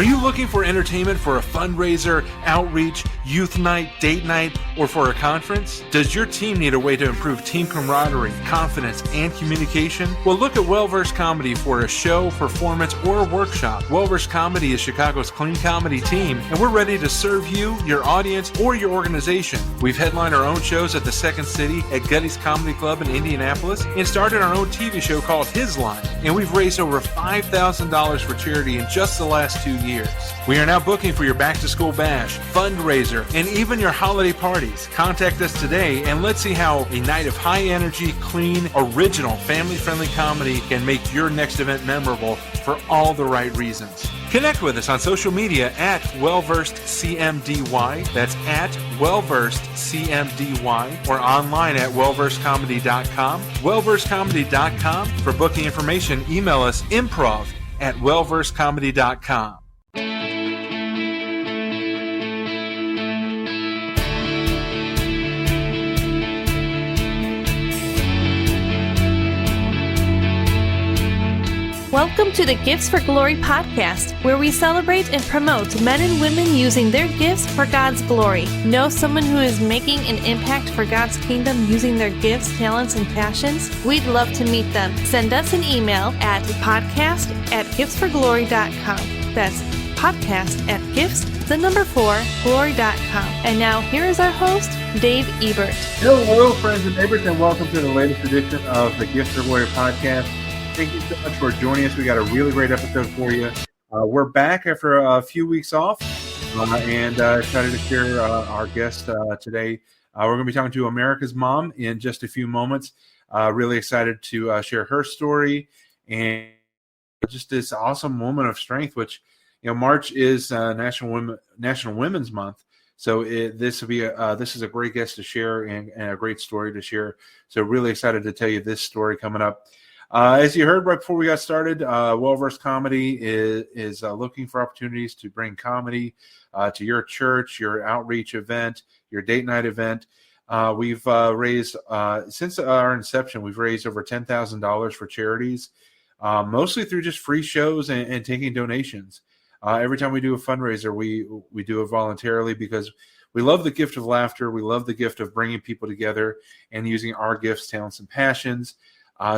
Are you looking for entertainment for a fundraiser, outreach, youth night, date night, or for a conference? Does your team need a way to improve team camaraderie, confidence, and communication? Well, look at Well-Versed Comedy for a show, performance, or workshop. Well-Versed Comedy is Chicago's clean comedy team, and we're ready to serve you, your audience, or your organization. We've headlined our own shows at the Second City, at Getty's Comedy Club in Indianapolis, and started our own TV show called His Line. And we've raised over $5,000 for charity in just the last 2 years. We are now booking for your back-to-school bash, fundraiser, and even your holiday parties. Contact us today and let's see how a night of high-energy, clean, original, family-friendly comedy can make your next event memorable for all the right reasons. Connect with us on social media at WellVersedCMDY. That's at WellVersedCMDY, or online at WellVersedComedy.com. WellVersedComedy.com. For booking information, email us improv@WellVersedComedy.com. Welcome to the Gifts for Glory podcast, where we celebrate and promote men and women using their gifts for God's glory. Know someone who is making an impact for God's kingdom using their gifts, talents, and passions? We'd love to meet them. Send us an email at podcast@giftsforglory.com. That's podcast@gifts4glory.com. And now here is our host, Dave Ebert. Hello, friends and neighbors, and welcome to the latest edition of the Gifts for Glory podcast. Thank you so much for joining us. We got a really great episode for you. We're back after a few weeks off, and excited to share our guest today. We're going to be talking to America's mom in just a few moments. Really excited to share her story and just this awesome woman of strength. Which, March is National Women's Month, so this is a great guest to share and a great story to share. So really excited to tell you this story coming up. As you heard right before we got started, Well-Versed Comedy is looking for opportunities to bring comedy to your church, your outreach event, your date night event. We've raised, since our inception, we've raised over $10,000 for charities, mostly through just free shows and taking donations. Every time we do a fundraiser, we do it voluntarily because we love the gift of laughter. We love the gift of bringing people together and using our gifts, talents, and passions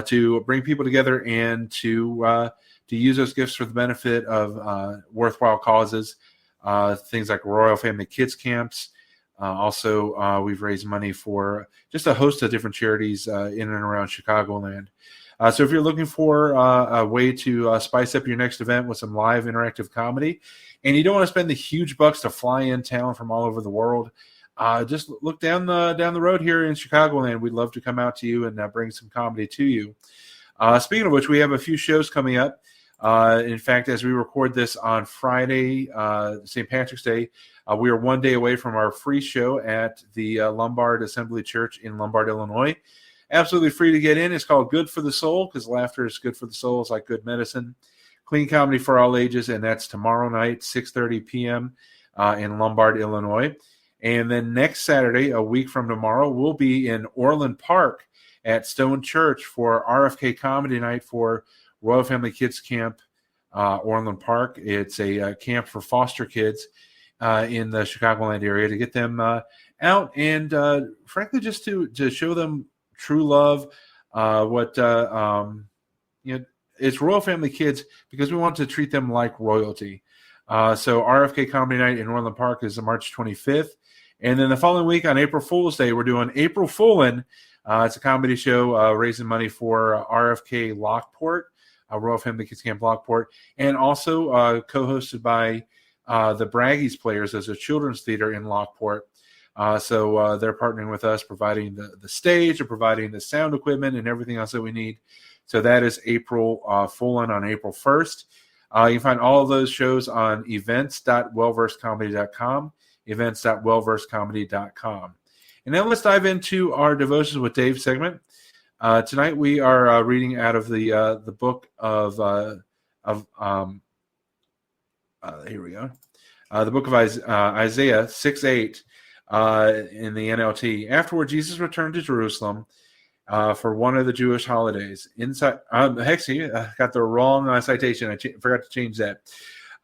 to bring people together and to use those gifts for the benefit of worthwhile causes, things like Royal Family Kids Camps. Also, we've raised money for just a host of different charities in and around Chicagoland. So if you're looking for a way to spice up your next event with some live interactive comedy, and you don't want to spend the huge bucks to fly in talent from all over the world, just look down the road here in Chicagoland. We'd love to come out to you and bring some comedy to you. Speaking of which, we have a few shows coming up. In fact, as we record this on Friday, St. Patrick's Day, we are one day away from our free show at the Lombard Assembly Church in Lombard, Illinois. Absolutely free to get in. It's called Good for the Soul, because laughter is good for the soul. It's like good medicine. Clean comedy for all ages, and that's tomorrow night, 6:30 p.m. In Lombard, Illinois. And then next Saturday, a week from tomorrow, we'll be in Orland Park at Stone Church for RFK Comedy Night for Royal Family Kids Camp, Orland Park. It's a camp for foster kids in the Chicagoland area to get them out and, frankly, just to show them true love. It's Royal Family Kids because we want to treat them like royalty. So RFK Comedy Night in Orland Park is March 25th. And then the following week on April Fool's Day, we're doing April Foolin'. It's a comedy show raising money for RFK Lockport, Royal Family Kids Camp Lockport, and also co-hosted by the Braggies Players as a children's theater in Lockport. So they're partnering with us, providing the stage and providing the sound equipment and everything else that we need. So that is April Foolin' on April 1st. You can find all of those shows on events.wellversedcomedy.com, events.wellversedcomedy.com. And now let's dive into our Devotions with Dave segment. Tonight we are reading out of the book of here we go. The book of Isaiah 6:8 in the NLT. Afterward, Jesus returned to Jerusalem for one of the Jewish holidays. Got the wrong citation. I forgot to change that.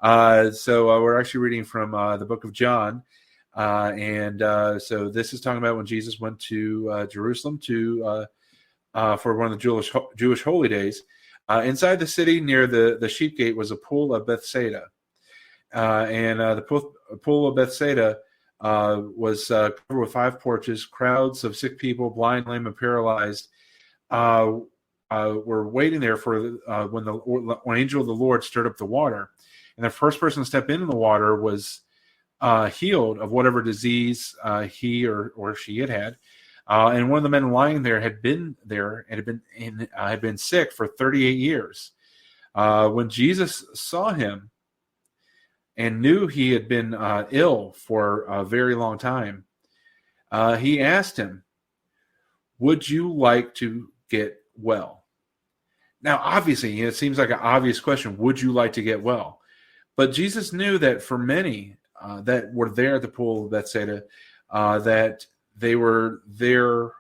So we're actually reading from the book of John. So this is talking about when Jesus went to Jerusalem for one of the Jewish holy days. Inside the city near the sheep gate was a pool of Bethsaida. The pool of Bethsaida was covered with 5 porches. Crowds of sick people, blind, lame, and paralyzed, were waiting there for when angel of the Lord stirred up the water. And the first person to step into the water was healed of whatever disease he or she had. And one of the men lying there had been there and had been sick for 38 years. When Jesus saw him and knew he had been ill for a very long time, he asked him, "Would you like to get well?" Now, obviously, it seems like an obvious question. Would you like to get well? But Jesus knew that for many that were there at the pool of Bethsaida, that they were there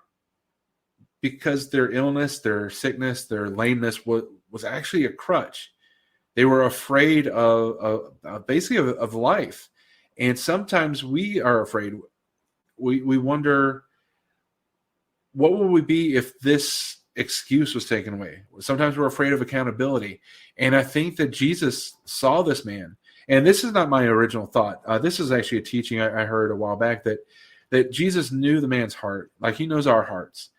because their illness, their sickness, their lameness was actually a crutch. They were afraid of life. And sometimes we are afraid. We wonder, what would we be if this excuse was taken away? Sometimes we're afraid of accountability. And I think that Jesus saw this man. And this is not my original thought. This is actually a teaching I heard a while back that Jesus knew the man's heart, like he knows our hearts.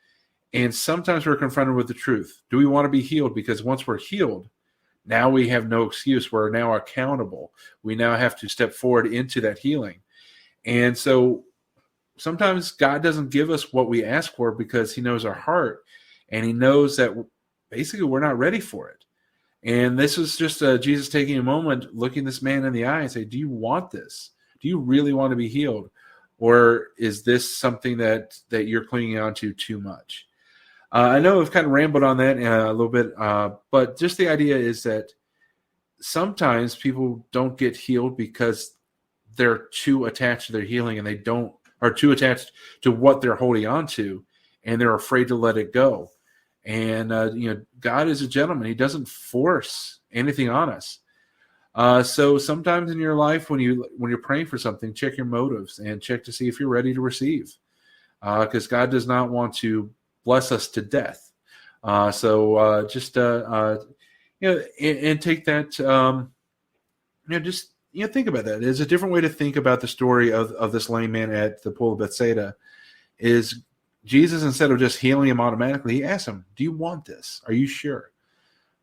And sometimes we're confronted with the truth. Do we want to be healed? Because once we're healed, now we have no excuse. We're now accountable. We now have to step forward into that healing. And so sometimes God doesn't give us what we ask for because he knows our heart. And he knows that basically we're not ready for it. And this is just Jesus taking a moment, looking this man in the eye and say, do you want this? Do you really want to be healed? Or is this something that you're clinging on to too much? I know I've kind of rambled on that a little bit, but just the idea is that sometimes people don't get healed because they're too attached to their healing and are too attached to what they're holding on to, and they're afraid to let it go. And God is a gentleman; He doesn't force anything on us. So sometimes in your life, when you're praying for something, check your motives and check to see if you're ready to receive, because God does not want to bless us to death. And take that. Think about that. There's a different way to think about the story of this lame man at the pool of Bethsaida. Is Jesus, instead of just healing him automatically, he asked him, "Do you want this? Are you sure?"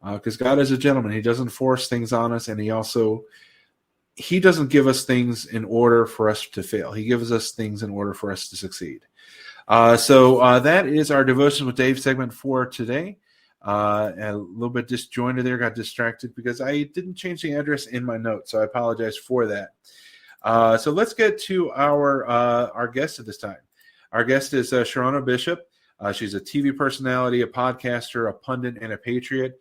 Because God is a gentleman. He doesn't force things on us, and he doesn't give us things in order for us to fail. He gives us things in order for us to succeed. So that is our Devotion with Dave segment for today. A little bit disjointed there, got distracted because I didn't change the address in my notes, so I apologize for that. So let's get to our guest at this time. Our guest is Sherrona Bishop. She's a TV personality, a podcaster, a pundit, and a patriot.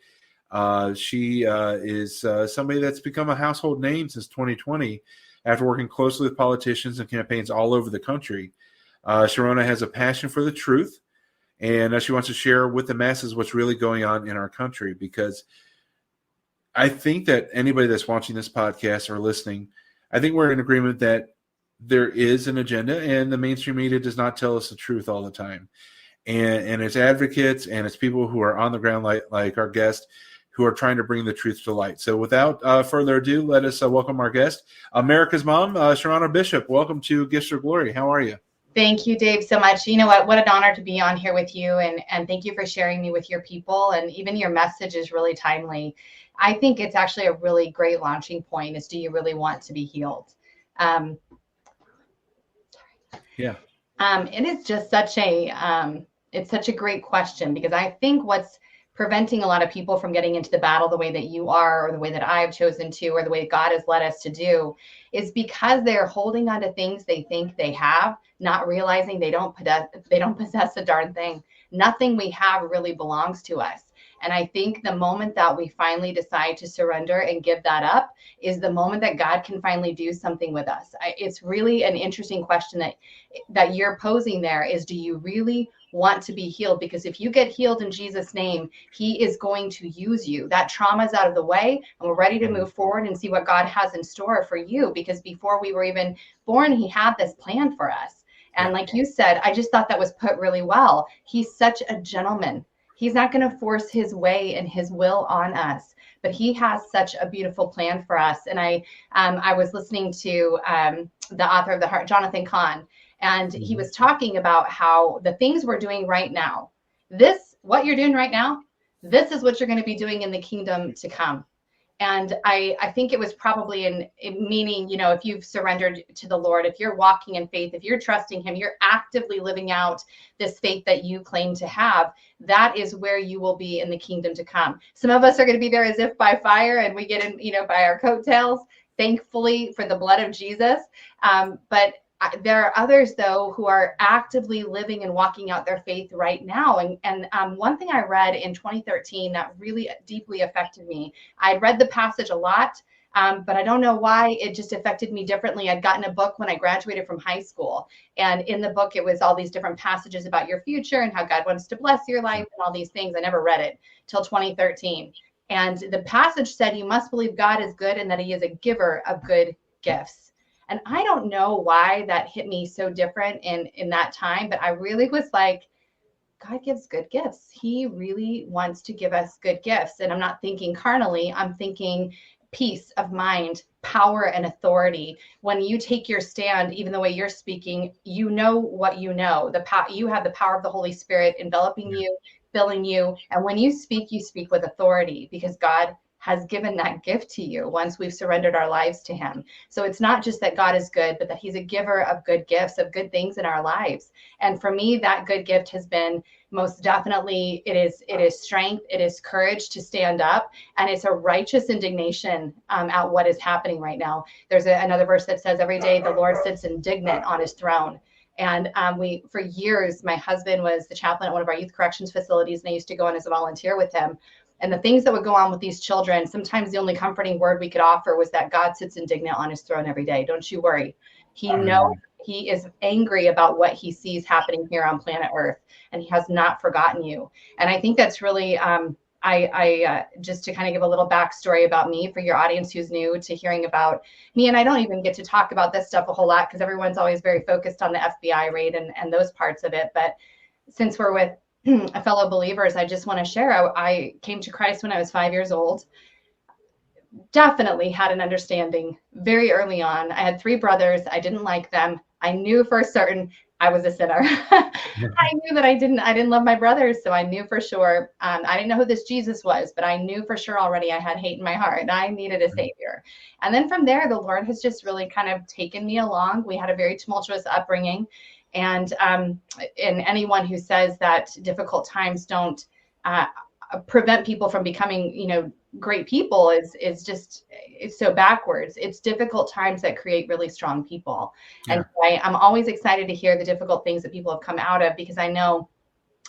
She is somebody that's become a household name since 2020 after working closely with politicians and campaigns all over the country. Sherrona has a passion for the truth, and she wants to share with the masses what's really going on in our country, because I think that anybody that's watching this podcast or listening, I think we're in agreement that there is an agenda, and the mainstream media does not tell us the truth all the time. And it's advocates and it's people who are on the ground like our guest, who are trying to bring the truth to light. So without further ado, let us welcome our guest, America's mom, Sherrona Bishop. Welcome to Gifts of Glory. How are you? Thank you, Dave, so much. You know what an honor to be on here with you, and thank you for sharing me with your people, and even your message is really timely. I think it's actually a really great launching point is, do you really want to be healed? Yeah. It is just it's such a great question, because I think what's preventing a lot of people from getting into the battle the way that you are, or the way that I've chosen to, or the way God has led us to do, is because they're holding on to things they think they have, not realizing they don't possess a darn thing. Nothing we have really belongs to us. And I think the moment that we finally decide to surrender and give that up is the moment that God can finally do something with us. It's really an interesting question that you're posing there, is, do you really want to be healed, because if you get healed in Jesus' name, he is going to use you. That trauma is out of the way, and we're ready to move forward and see what God has in store for you, because before we were even born, he had this plan for us. And like you said, I just thought that was put really well. He's such a gentleman. He's not going to force his way and his will on us, but he has such a beautiful plan for us. And I was listening to the author of The Heart, Jonathan Cahn, and he was talking about how the things we're doing right now, what you're doing right now, this is what you're going to be doing in the kingdom to come. And I think it was probably in meaning, you know, if you've surrendered to the Lord, if you're walking in faith, if you're trusting him, you're actively living out this faith that you claim to have, that is where you will be in the kingdom to come. Some of us are going to be there as if by fire, and we get in, you know, by our coattails, thankfully for the blood of Jesus. But there are others, though, who are actively living and walking out their faith right now. And one thing I read in 2013 that really deeply affected me, I'd read the passage a lot, but I don't know why it just affected me differently. I'd gotten a book when I graduated from high school. And in the book, it was all these different passages about your future and how God wants to bless your life and all these things. I never read it till 2013. And the passage said, you must believe God is good and that he is a giver of good gifts. And I don't know why that hit me so different in that time, but I really was like, God gives good gifts. He really wants to give us good gifts. And I'm not thinking carnally, I'm thinking peace of mind, power and authority. When you take your stand, even the way you're speaking, you know what you know. You have the power of the Holy Spirit enveloping you, filling you. And when you speak with authority, because God has given that gift to you once we've surrendered our lives to him. So it's not just that God is good, but that he's a giver of good gifts, of good things in our lives. And for me, that good gift has been most definitely, it is strength, it is courage to stand up, and it's a righteous indignation at what is happening right now. There's another verse that says, every day the Lord sits indignant on his throne. And for years, my husband was the chaplain at one of our youth corrections facilities, and I used to go in as a volunteer with him. And the things that would go on with these children, sometimes the only comforting word we could offer was that God sits indignant on his throne every day. Don't you worry. He knows, he is angry about what he sees happening here on planet Earth, and he has not forgotten you. And I think that's really, just to kind of give a little backstory about me for your audience who's new to hearing about me. And I don't even get to talk about this stuff a whole lot because everyone's always very focused on the FBI raid and those parts of it. But since we're with fellow believers, I just want to share, I came to Christ when I was 5 years old. Definitely had an understanding very early on. I had 3 brothers. I didn't like them. I knew for certain I was a sinner. I knew that I didn't love my brothers. So I knew for sure. I didn't know who this Jesus was, but I knew for sure already I had hate in my heart and I needed a savior. And then from there, the Lord has just really kind of taken me along. We had a very tumultuous upbringing. And anyone who says that difficult times don't prevent people from becoming, great people is just, it's so backwards. It's difficult times that create really strong people. Yeah. And so I'm always excited to hear the difficult things that people have come out of, because I know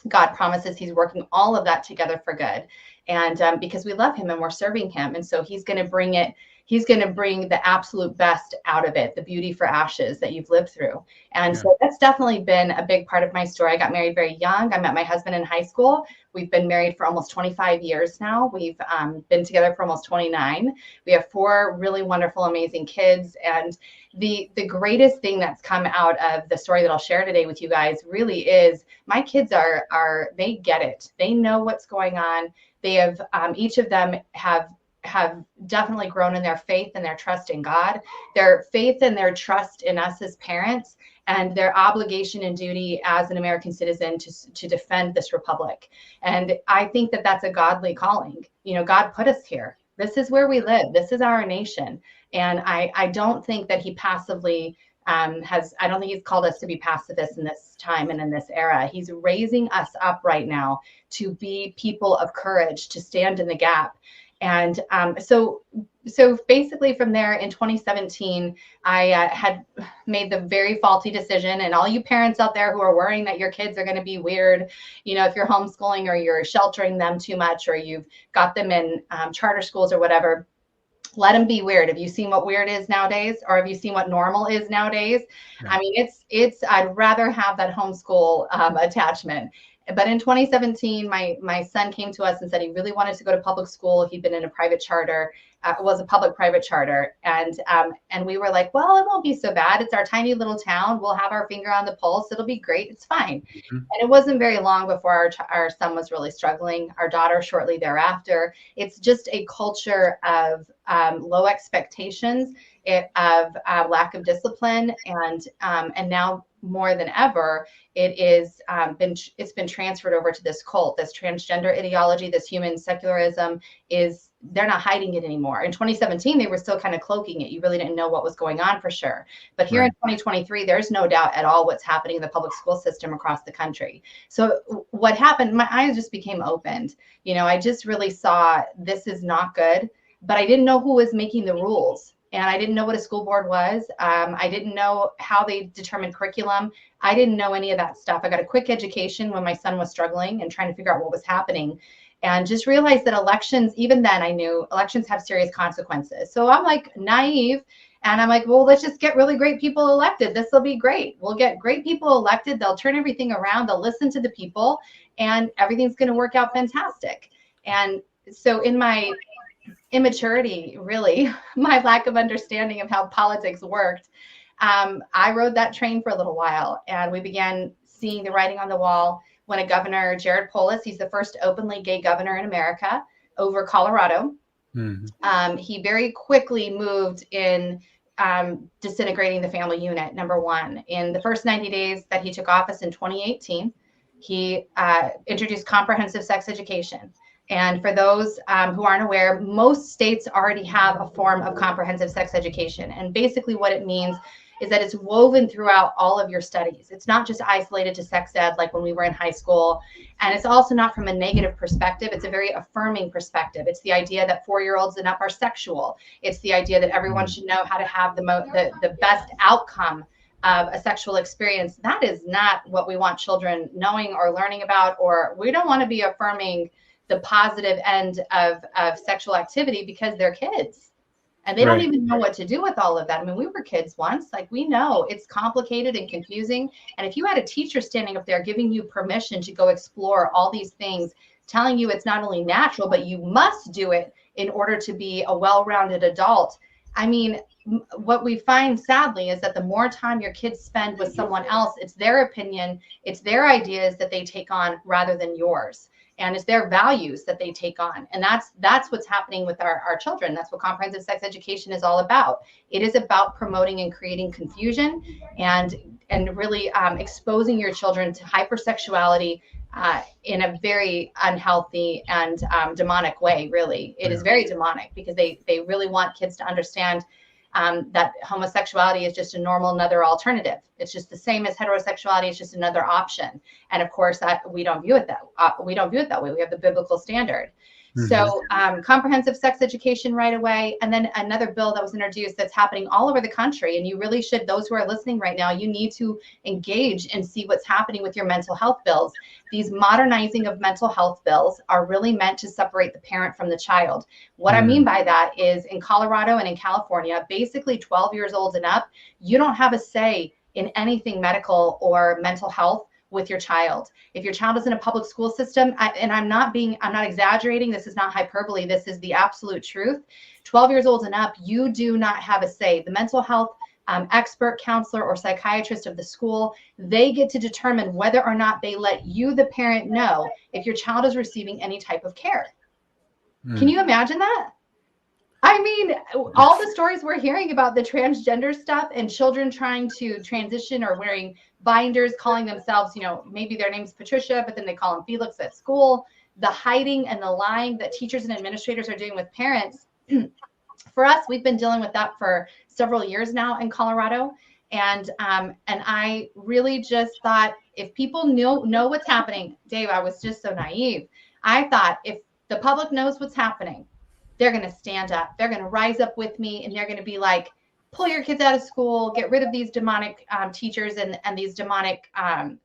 God promises he's working all of that together for good. And because we love him and we're serving him. And so he's going to bring it. He's going to bring the absolute best out of it, the beauty for ashes that you've lived through. And so that's definitely been a big part of my story. I got married very young. I met my husband in high school. We've been married for almost 25 years now. We've been together for almost 29. We have 4 really wonderful, amazing kids. And the greatest thing that's come out of the story that I'll share today with you guys really is my kids they get it. They know what's going on. They have, each of them have definitely grown in their faith and their trust in God, their faith and their trust in us as parents, and their obligation and duty as an American citizen to defend this republic. And I think that that's a godly calling. God put us here. This is where we live. This is our nation. And I don't think that he passively I don't think he's called us to be pacifists in this time and in this era. He's raising us up right now to be people of courage, to stand in the gap. And so basically from there in 2017, I had made the very faulty decision. And all you parents out there who are worrying that your kids are going to be weird, if you're homeschooling or you're sheltering them too much, or you've got them in charter schools or whatever, Let them be weird. Have you seen what weird is nowadays? Or have you seen what normal is nowadays? Yeah. I mean, I'd rather have that homeschool attachment. But in 2017, my son came to us and said he really wanted to go to public school. He'd been in a private charter, was a public-private charter. And we were like, well, it won't be so bad. It's our tiny little town. We'll have our finger on the pulse. It'll be great. It's fine. Mm-hmm. And it wasn't very long before our son was really struggling. Our daughter shortly thereafter. It's just a culture of low expectations, of lack of discipline, and now more than ever, it's been transferred over to this cult, this transgender ideology, this human secularism. They're not hiding it anymore. In 2017, they were still kind of cloaking it. You really didn't know what was going on for sure. But here in 2023, there's no doubt at all what's happening in the public school system across the country. So what happened, my eyes just became opened. I just really saw this is not good, but I didn't know who was making the rules. And I didn't know what a school board was. I didn't know how they determined curriculum. I didn't know any of that stuff. I got a quick education when my son was struggling and trying to figure out what was happening, and just realized that elections, even then I knew elections have serious consequences. So I'm like naive, and I'm like, well, let's just get really great people elected. This will be great. We'll get great people elected. They'll turn everything around. They'll listen to the people, and everything's going to work out fantastic. And so in my immaturity, really, my lack of understanding of how politics worked, I rode that train for a little while, and we began seeing the writing on the wall when a governor, Jared Polis, he's the first openly gay governor in America, over Colorado. Mm-hmm. He very quickly moved in disintegrating the family unit, number one. In the first 90 days that he took office in 2018, he introduced comprehensive sex education. And for those who aren't aware, most states already have a form of comprehensive sex education. And basically what it means is that it's woven throughout all of your studies. It's not just isolated to sex ed like when we were in high school. And it's also not from a negative perspective. It's a very affirming perspective. It's the idea that 4-year-olds and up are sexual. It's the idea that everyone should know how to have the best outcome of a sexual experience. That is not what we want children knowing or learning about, or we don't want to be affirming the positive end of sexual activity because they're kids and they don't even know what to do with all of that. I mean, we were kids once, like we know it's complicated and confusing. And if you had a teacher standing up there giving you permission to go explore all these things, telling you it's not only natural, but you must do it in order to be a well-rounded adult. I mean, what we find sadly is that the more time your kids spend with someone else, it's their opinion, it's their ideas that they take on rather than yours. And it's their values that they take on. And that's what's happening with our children. That's what comprehensive sex education is all about. It is about promoting and creating confusion and really exposing your children to hypersexuality in a very unhealthy and demonic way, really. It is very demonic because they really want kids to understand that homosexuality is just a normal, another alternative. It's just the same as heterosexuality. It's just another option. And of course, we don't view it that way. We have the biblical standard. Mm-hmm. So comprehensive sex education right away. And then another bill that was introduced that's happening all over the country. And you really should, those who are listening right now, you need to engage and see what's happening with your mental health bills. These modernizing of mental health bills are really meant to separate the parent from the child. What I mean by that is in Colorado and in California, basically 12 years old and up, you don't have a say in anything medical or mental health with your child. If your child is in a public school system, and I'm not exaggerating, this is not hyperbole, this is the absolute truth. 12 years old and up, you do not have a say. The mental health expert, counselor, or psychiatrist of the school, they get to determine whether or not they let you, the parent, know if your child is receiving any type of care. Can you imagine that? I mean, all the stories we're hearing about the transgender stuff and children trying to transition or wearing binders, calling themselves, maybe their name's Patricia, but then they call them Felix at school. The hiding and the lying that teachers and administrators are doing with parents. For us, we've been dealing with that for several years now in Colorado. And I really just thought if people know what's happening, Dave, I was just so naive. I thought if the public knows what's happening, they're going to stand up. They're going to rise up with me, and they're going to be like, pull your kids out of school, get rid of these demonic teachers and these demonic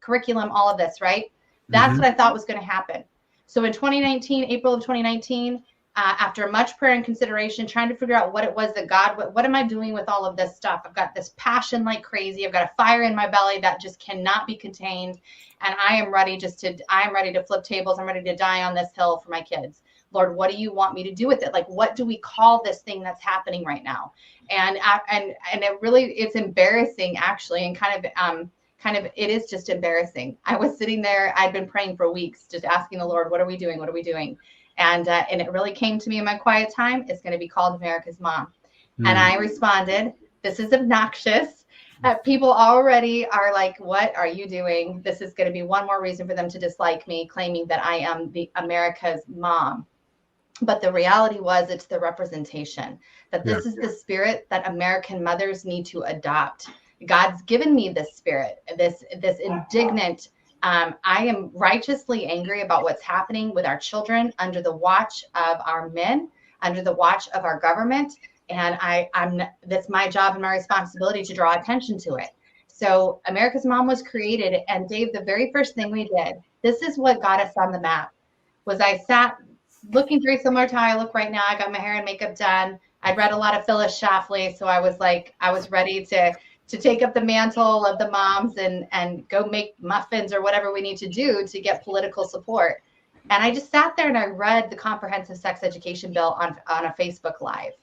curriculum, all of this, right? That's what I thought was going to happen. So in 2019, April of 2019, after much prayer and consideration, trying to figure out what it was that God, what am I doing with all of this stuff? I've got this passion like crazy. I've got a fire in my belly that just cannot be contained. And I am ready to flip tables. I'm ready to die on this hill for my kids. Lord, what do you want me to do with it? Like, what do we call this thing that's happening right now? And it's embarrassing actually. And it is just embarrassing. I was sitting there, I'd been praying for weeks, just asking the Lord, what are we doing? What are we doing? And it really came to me in my quiet time. It's going to be called America's Mom. And I responded, this is obnoxious. People already are like, what are you doing? This is going to be one more reason for them to dislike me, claiming that I am the America's mom. But the reality was, it's the representation that this is the spirit that American mothers need to adopt. God's given me this spirit, this indignant, I am righteously angry about what's happening with our children under the watch of our men, under the watch of our government. And that's my job and my responsibility to draw attention to it. So America's Mom was created. And Dave, the very first thing we did, this is what got us on the map, was I sat looking very similar to how I look right now. I got my hair and makeup done. I'd read a lot of Phyllis Schlafly. So I was ready to take up the mantle of the moms and go make muffins or whatever we need to do to get political support. And I just sat there and I read the comprehensive sex education bill on a Facebook Live.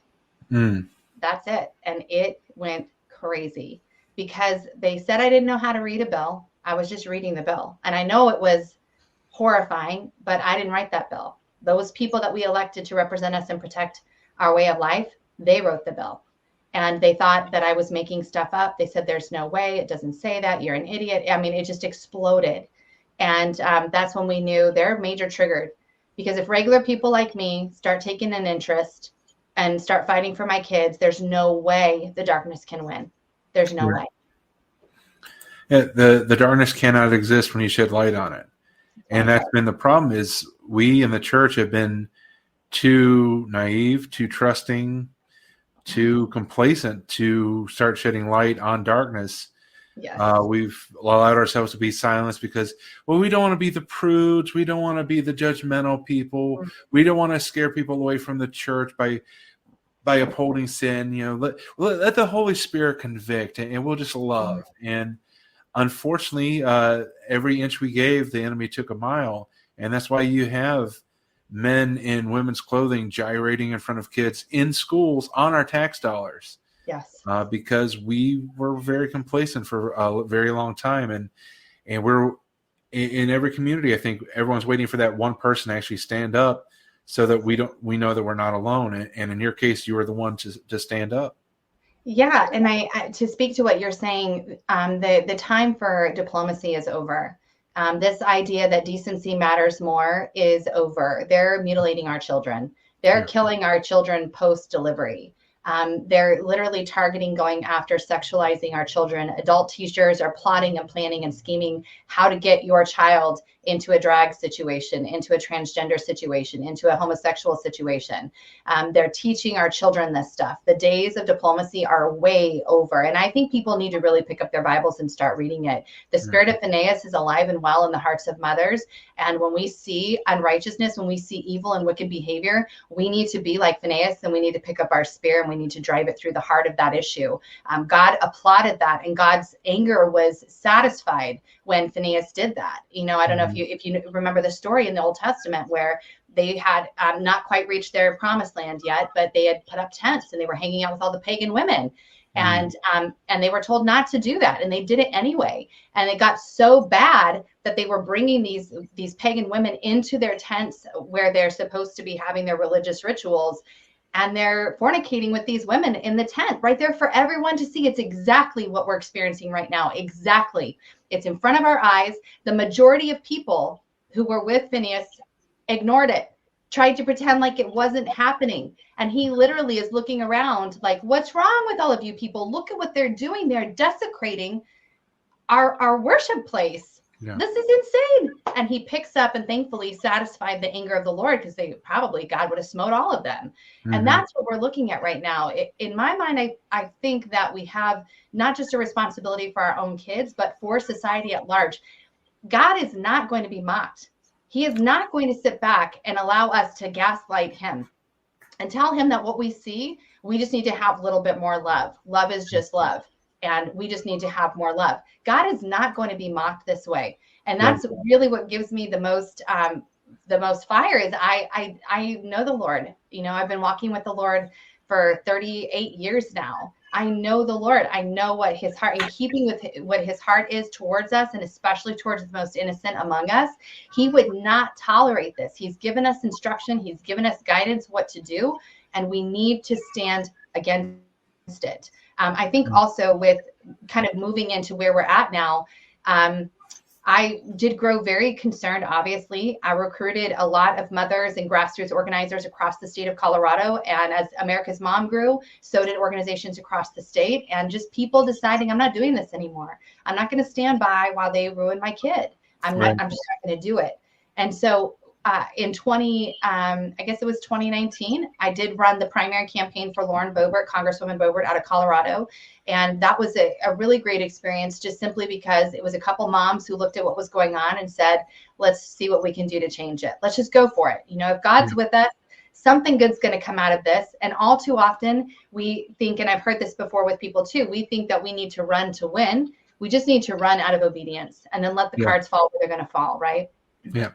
That's it. And it went crazy because they said I didn't know how to read a bill. I was just reading the bill. And I know it was horrifying, but I didn't write that bill. Those people that we elected to represent us and protect our way of life, they wrote the bill. And they thought that I was making stuff up. They said, there's no way. It doesn't say that. You're an idiot. I mean, it just exploded. And that's when we knew they're major triggered. Because if regular people like me start taking an interest and start fighting for my kids, there's no way the darkness can win. There's no way. Yeah, the darkness cannot exist when you shed light on it. And that's been the problem, is we in the church have been too naive, too trusting, too complacent to start shedding light on darkness. Yes. We've allowed ourselves to be silenced because, well, we don't want to be the prudes. We don't want to be the judgmental people. We don't want to scare people away from the church by upholding sin. Let the Holy Spirit convict, and we'll just love. And unfortunately, every inch we gave, the enemy took a mile. And that's why you have men in women's clothing gyrating in front of kids in schools on our tax dollars. Yes. Because we were very complacent for a very long time. And we're in every community. I think everyone's waiting for that one person to actually stand up so that we know that we're not alone. And in your case, you were the one to stand up. Yeah. And I to speak to what you're saying, the time for diplomacy is over. This idea that decency matters more is over. They're mutilating our children. They're killing our children post-delivery. They're literally targeting, going after, sexualizing our children. Adult teachers are plotting and planning and scheming how to get your child into a drag situation, into a transgender situation, into a homosexual situation. They're teaching our children this stuff. The days of diplomacy are way over. And I think people need to really pick up their Bibles and start reading it. The spirit of Phineas is alive and well in the hearts of mothers. And when we see unrighteousness, when we see evil and wicked behavior, we need to be like Phineas, and we need to pick up our spear and we need to drive it through the heart of that issue. God applauded that, and God's anger was satisfied when Phineas did that. I don't know if you remember the story in the Old Testament where they had not quite reached their promised land yet, but they had put up tents and they were hanging out with all the pagan women. And they were told not to do that, and they did it anyway. And it got so bad that they were bringing these pagan women into their tents where they're supposed to be having their religious rituals, and they're fornicating with these women in the tent right there for everyone to see. It's exactly what we're experiencing right now. Exactly. It's in front of our eyes. The majority of people who were with Phineas ignored it, tried to pretend like it wasn't happening. And he literally is looking around like, what's wrong with all of you people? Look at what they're doing. They're desecrating our worship place. Yeah. This is insane. And he picks up and thankfully satisfied the anger of the Lord, because God would have smote all of them. And that's what we're looking at right now. In my mind, I think that we have not just a responsibility for our own kids, but for society at large. God is not going to be mocked. He is not going to sit back and allow us to gaslight him. and tell him that what we see, we just need to have a little bit more love. Love is just love. And we just need to have more love. God is not going to be mocked this way. And that's really what gives me the most fire is I know the Lord. You know, I've been walking with the Lord for 38 years now. I know the Lord. I know what his heart, in keeping with what his heart is towards us, and especially towards the most innocent among us. He would not tolerate this. He's given us instruction. He's given us guidance what to do, and we need to stand against it. I think also with kind of moving into where we're at now, I did grow very concerned, obviously. I recruited a lot of mothers and grassroots organizers across the state of Colorado. And as America's Mom grew, so did organizations across the state. And just people deciding, I'm not doing this anymore. I'm not going to stand by while they ruin my kid. I'm just not going to do it. And so in I guess it was 2019, I did run the primary campaign for Lauren Boebert, Congresswoman Boebert out of Colorado. And that was a really great experience, just simply because it was a couple moms who looked at what was going on and said, let's see what we can do to change it. Let's just go for it. You know, if God's with us, something good's going to come out of this. And all too often we think, and I've heard this before with people too, we think that we need to run to win. We just need to run out of obedience and then let the cards fall where they're going to fall, right? Yeah.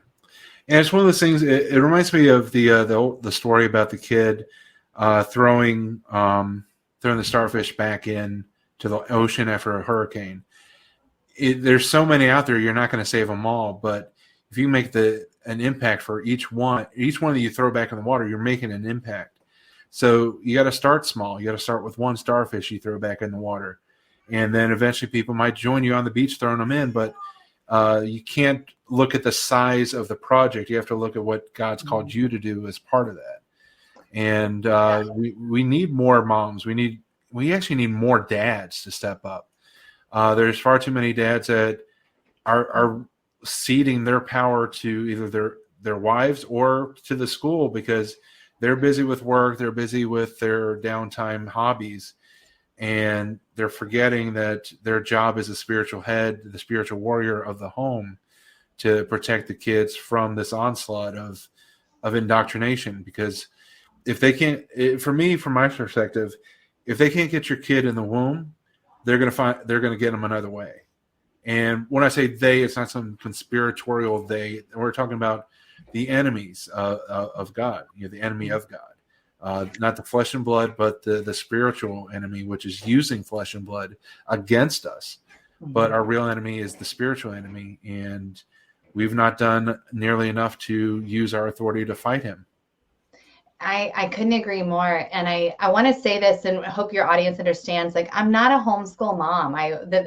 And it's one of those things. It reminds me of the story about the kid throwing the starfish back in to the ocean after a hurricane. There's so many out there, you're not going to save them all. But if you make an impact for each one that you throw back in the water, you're making an impact. So you got to start small. You got to start with one starfish you throw back in the water, and then eventually people might join you on the beach throwing them in, but you can't look at the size of the project. You have to look at what God's called you to do as part of that. And we need more moms. We actually need more dads to step up. There's far too many dads that are ceding their power to either their wives or to the school because they're busy with work, they're busy with their downtime hobbies, and they're forgetting that their job as a spiritual head, the spiritual warrior of the home, to protect the kids from this onslaught of indoctrination. Because if they can't, from my perspective, if they can't get your kid in the womb, they're going to get them another way. And when I say they, it's not some conspiratorial they. We're talking about the enemies of God, the enemy of God. Not the flesh and blood, but the spiritual enemy, which is using flesh and blood against us. But our real enemy is the spiritual enemy, and we've not done nearly enough to use our authority to fight him. I couldn't agree more. And I want to say this, and hope your audience understands, like, I'm not a homeschool mom.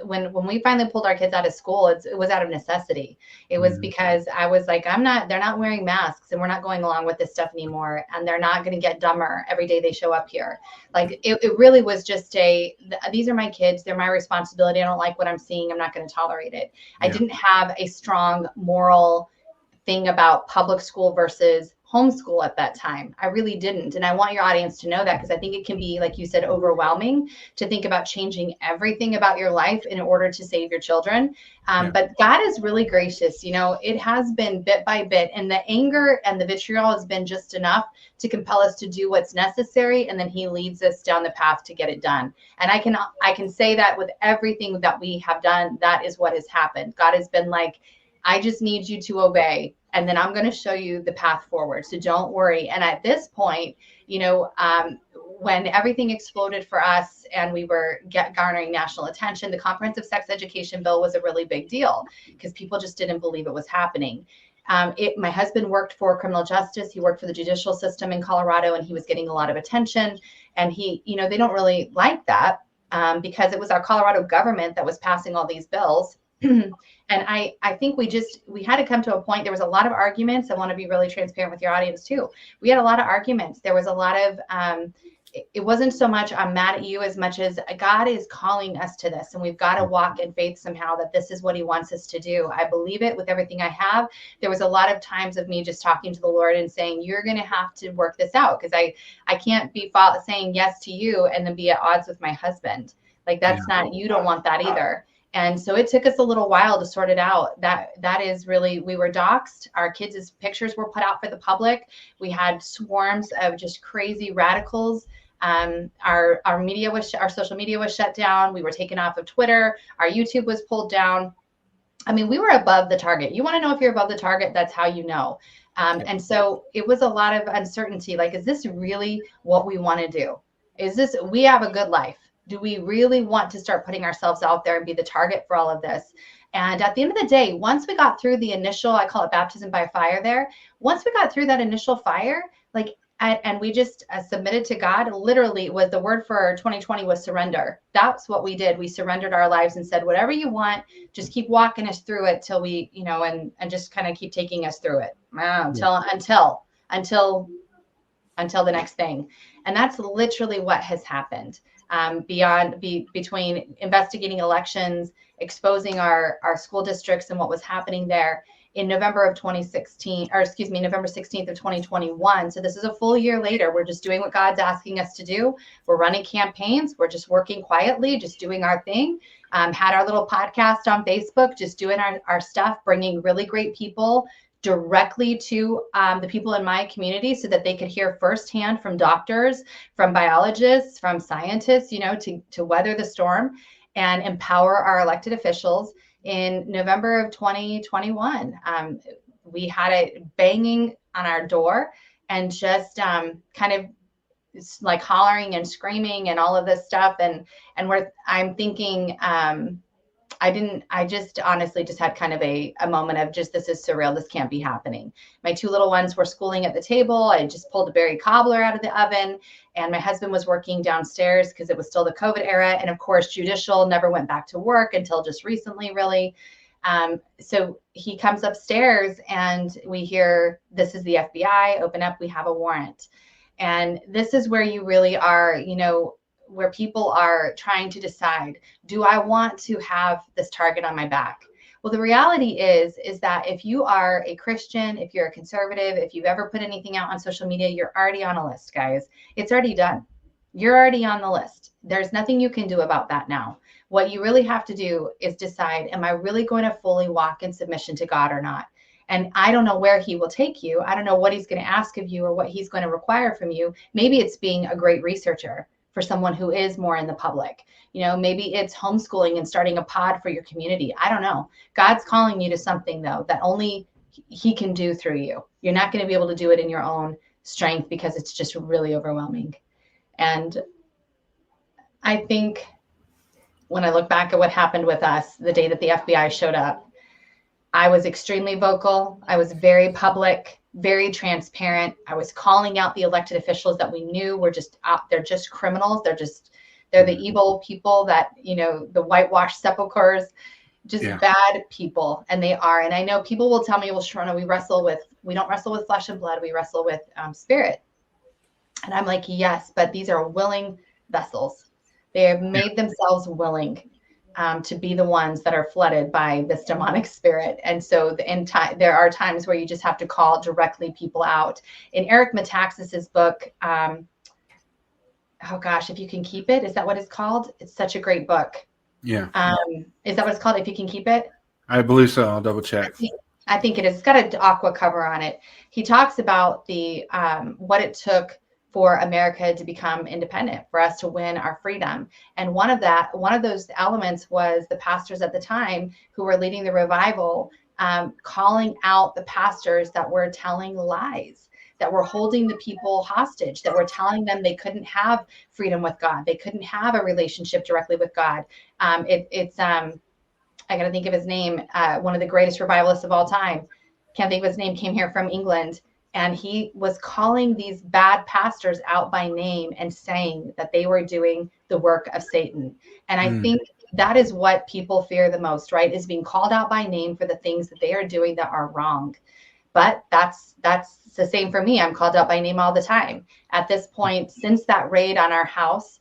When we finally pulled our kids out of school, it was out of necessity. It was because I was like, they're not wearing masks, and we're not going along with this stuff anymore. And they're not going to get dumber every day they show up here. Like, it really was just these are my kids. They're my responsibility. I don't like what I'm seeing. I'm not going to tolerate it. Yeah. I didn't have a strong moral thing about public school versus homeschool at that time. I really didn't. And I want your audience to know that, because I think it can be, like you said, overwhelming to think about changing everything about your life in order to save your children. But God is really gracious. It has been bit by bit, and the anger and the vitriol has been just enough to compel us to do what's necessary. And then he leads us down the path to get it done. And I can say that with everything that we have done, that is what has happened. God has been like, I just need you to obey, and then I'm going to show you the path forward. So don't worry. And at this point, when everything exploded for us and we were garnering national attention, the comprehensive sex education bill was a really big deal because people just didn't believe it was happening. My husband worked for criminal justice. He worked for the judicial system in Colorado, and he was getting a lot of attention. And they don't really like that because it was our Colorado government that was passing all these bills. And I think we had to come to a point. There was a lot of arguments. I want to be really transparent with your audience too. We had a lot of arguments. There was a lot of, it wasn't so much I'm mad at you as much as God is calling us to this. And we've got to walk in faith somehow that this is what he wants us to do. I believe it with everything I have. There was a lot of times of me just talking to the Lord and saying, you're going to have to work this out, because I can't be saying yes to you and then be at odds with my husband. Like, that's not, you don't want that either. And so it took us a little while to sort it out. That is really, we were doxxed. Our kids' pictures were put out for the public. We had swarms of just crazy radicals. Our social media was shut down. We were taken off of Twitter. Our YouTube was pulled down. I mean, we were above the target. You want to know if you're above the target? That's how you know. And so it was a lot of uncertainty. Like, is this really what we want to do? We have a good life? Do we really want to start putting ourselves out there and be the target for all of this? And at the end of the day, once we got through the initial, I call it baptism by fire there. Once we got through that initial fire, and we just submitted to God, literally was the word for 2020 was surrender. That's what we did. We surrendered our lives and said, whatever you want, just keep walking us through it till we, and just kind of keep taking us through it until the next thing. And that's literally what has happened. Between investigating elections, exposing our school districts and what was happening there in November 16th of 2021. So this is a full year later. We're just doing what God's asking us to do. We're running campaigns. We're just working quietly, just doing our thing. Had our little podcast on Facebook, just doing our stuff, bringing really great people directly to the people in my community so that they could hear firsthand from doctors, from biologists, from scientists, to weather the storm and empower our elected officials. In November of 2021, we had it banging on our door and just kind of like hollering and screaming and all of this stuff. I'm thinking, I just honestly just had kind of a moment of just, this is surreal. This can't be happening. My two little ones were schooling at the table. I just pulled a berry cobbler out of the oven, and my husband was working downstairs because it was still the COVID era. And of course, judicial never went back to work until just recently, really. So he comes upstairs and we hear, this is the FBI, open up, we have a warrant. And this is where you really are, where people are trying to decide, do I want to have this target on my back? Well, the reality is that if you are a Christian, if you're a conservative, if you've ever put anything out on social media, you're already on a list, guys. It's already done. You're already on the list. There's nothing you can do about that now. What you really have to do is decide, am I really going to fully walk in submission to God or not? And I don't know where he will take you. I don't know what he's going to ask of you or what he's going to require from you. Maybe it's being a great researcher for someone who is more in the public. Maybe it's homeschooling and starting a pod for your community. I don't know. God's calling you to something, though, that only he can do through you. You're not going to be able to do it in your own strength because it's just really overwhelming. And I think when I look back at what happened with us the day that the FBI showed up, I was extremely vocal. I was very public, very transparent. I was calling out the elected officials that we knew were just out. They're just criminals. They're the evil people that, the whitewashed sepulchres, just bad people. And they are. And I know people will tell me, well, Sherrona, we don't wrestle with flesh and blood. We wrestle with spirit. And I'm like, yes, but these are willing vessels. They have made themselves willing to be the ones that are flooded by this demonic spirit. And so there are times where you just have to call directly people out. In Eric Metaxas's book, oh gosh, If You Can Keep It, is that what it's called? It's such a great book. Yeah. Is that what it's called? If You Can Keep It? I believe so. I'll double check. I think it is. It's got an aqua cover on it. He talks about the what it took for America to become independent, for us to win our freedom. And one of those elements was the pastors at the time who were leading the revival, calling out the pastors that were telling lies, that were holding the people hostage, that were telling them they couldn't have freedom with God. They couldn't have a relationship directly with God. I got to think of his name. One of the greatest revivalists of all time. Can't think of his name, came here from England. And he was calling these bad pastors out by name and saying that they were doing the work of Satan. And I think that is what people fear the most, right? Is being called out by name for the things that they are doing that are wrong. But that's the same for me. I'm called out by name all the time. At this point, since that raid on our house,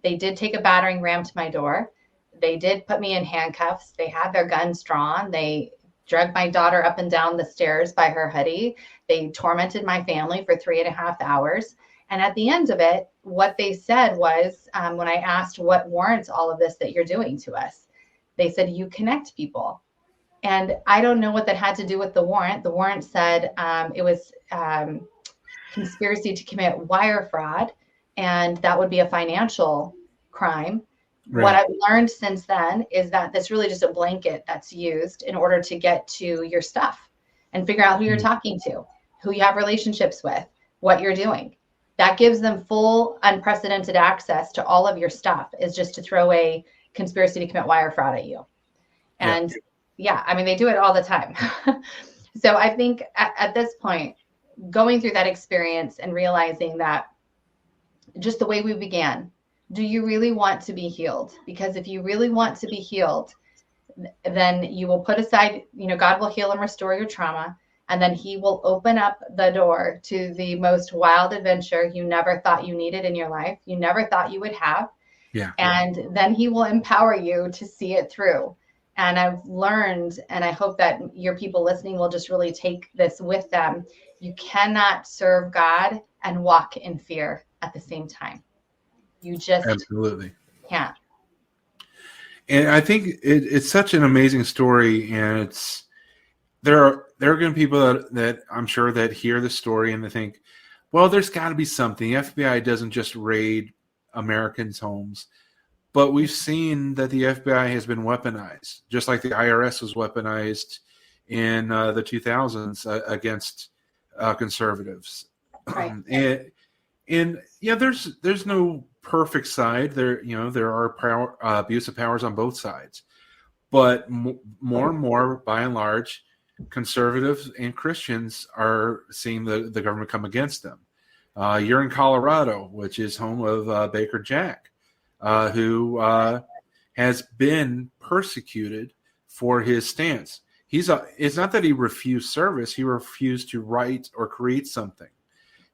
they did take a battering ram to my door. They did put me in handcuffs. They had their guns drawn. They dragged my daughter up and down the stairs by her hoodie. They tormented my family for 3.5 hours. And at the end of it, what they said was, when I asked what warrants all of this that you're doing to us, They said, you connect people. And I don't know what that had to do with the warrant. The warrant said it was conspiracy to commit wire fraud, and that would be a financial crime. Right. What I've learned since then is that that's really just a blanket that's used in order to get to your stuff and figure out who you're talking to, who you have relationships with, what you're doing. That gives them full unprecedented access to all of your stuff, is just to throw a conspiracy to commit wire fraud at you. And yeah, I mean, they do it all the time. So I think at this point, going through that experience and realizing that just the way we began, do you really want to be healed? Because if you really want to be healed, then you will put aside, God will heal and restore your trauma. And then he will open up the door to the most wild adventure you never thought you needed in your life. You never thought you would have. Yeah. And then he will empower you to see it through. And I've learned, and I hope that your people listening will just really take this with them. You cannot serve God and walk in fear at the same time. You just absolutely can't. And I think it's such an amazing story, and there are going to be people that I'm sure that hear the story and they think, well, there's got to be something. The FBI doesn't just raid Americans' homes, but we've seen that the FBI has been weaponized, just like the IRS was weaponized in the 2000s against conservatives. Right. And yeah, there's no perfect side. There are abuse of powers on both sides, but more and more, by and large, conservatives and Christians are seeing the government come against them. You're in Colorado, which is home of Baker Jack, who has been persecuted for his stance. It's not that he refused service; he refused to write or create something.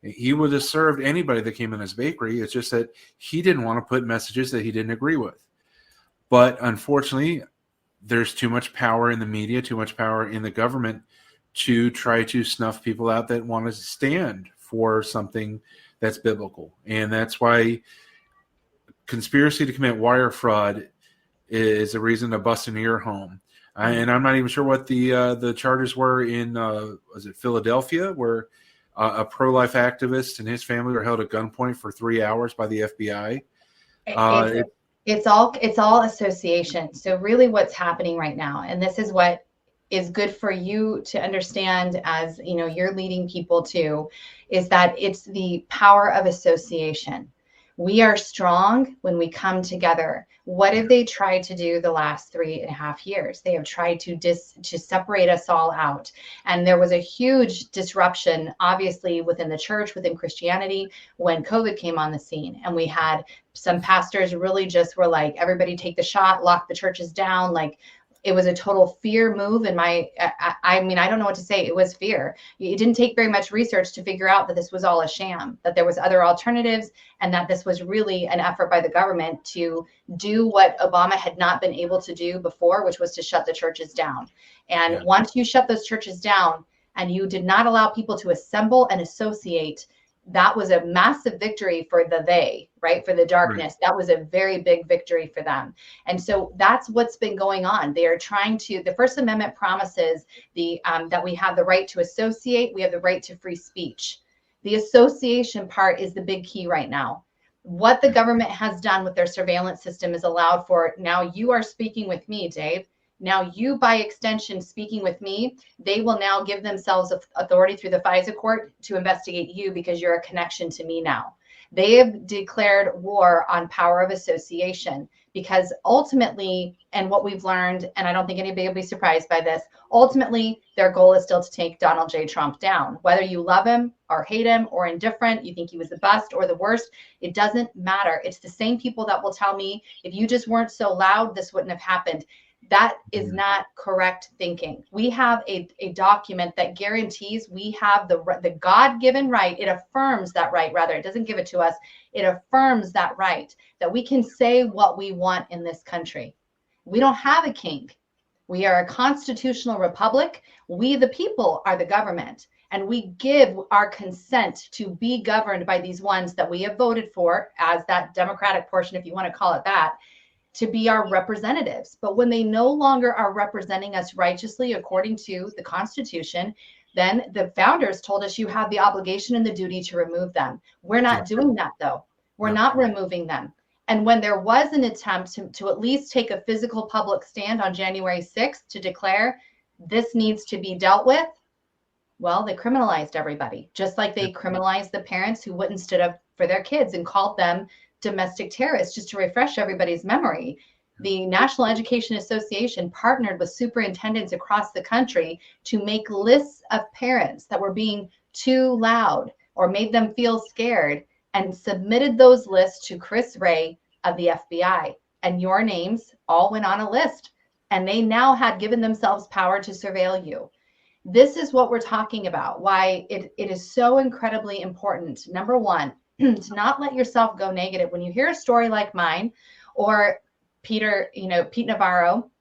He would have served anybody that came in his bakery. It's just that he didn't want to put messages that he didn't agree with. But unfortunately, there's too much power in the media, too much power in the government to try to snuff people out that want to stand for something that's biblical. And that's why conspiracy to commit wire fraud is a reason to bust into your home. And I'm not even sure what the charges were in, was it Philadelphia, where a pro-life activist and his family were held at gunpoint for 3 hours by the FBI. It's all association. So really what's happening right now, and this is what is good for you to understand as you're leading people to, is that it's the power of association. We are strong when we come together. What have they tried to do the last 3.5 years? They have tried to separate us all out. And there was a huge disruption, obviously, within the church, within Christianity, when COVID came on the scene. And we had some pastors really just were like, everybody take the shot, lock the churches down. Like, it was a total fear move. And I don't know what to say. It was fear. It didn't take very much research to figure out that this was all a sham, that there was other alternatives, and that this was really an effort by the government to do what Obama had not been able to do before, which was to shut the churches down. And once you shut those churches down and you did not allow people to assemble and associate, that was a massive victory for right? For the darkness. Right. That was a very big victory for them. And so that's what's been going on. They are trying to, the First Amendment promises that we have the right to associate. We have the right to free speech. The association part is the big key right now. What the government has done with their surveillance system is allowed for, now you are speaking with me, Dave. Now you, by extension, speaking with me, they will now give themselves authority through the FISA court to investigate you because you're a connection to me now. They have declared war on power of association because ultimately, and what we've learned, and I don't think anybody will be surprised by this, ultimately, their goal is still to take Donald J. Trump down. Whether you love him or hate him or indifferent, you think he was the best or the worst, it doesn't matter. It's the same people that will tell me, if you just weren't so loud, this wouldn't have happened. That is not correct thinking. We have a document that guarantees we have the God-given right. It affirms that right, rather. It doesn't give it to us. It affirms that right, that we can say what we want in this country. We don't have a king. We are a constitutional republic. We, the people, are the government. And we give our consent to be governed by these ones that we have voted for, as that Democratic portion, if you want to call it that, to be our representatives. But when they no longer are representing us righteously according to the Constitution, then the founders told us you have the obligation and the duty to remove them. We're not doing that, though. We're not removing them. And when there was an attempt to at least take a physical public stand on January 6th to declare this needs to be dealt with, well, they criminalized everybody, just like they criminalized the parents who wouldn't stood up for their kids and called them domestic terrorists. Just to refresh everybody's memory, the National Education Association partnered with superintendents across the country to make lists of parents that were being too loud or made them feel scared, and submitted those lists to Chris Wray of the FBI. And your names all went on a list, and they now had given themselves power to surveil you. This is what we're talking about, why it is so incredibly important. Number one, to not let yourself go negative. When you hear a story like mine, or Pete Navarro,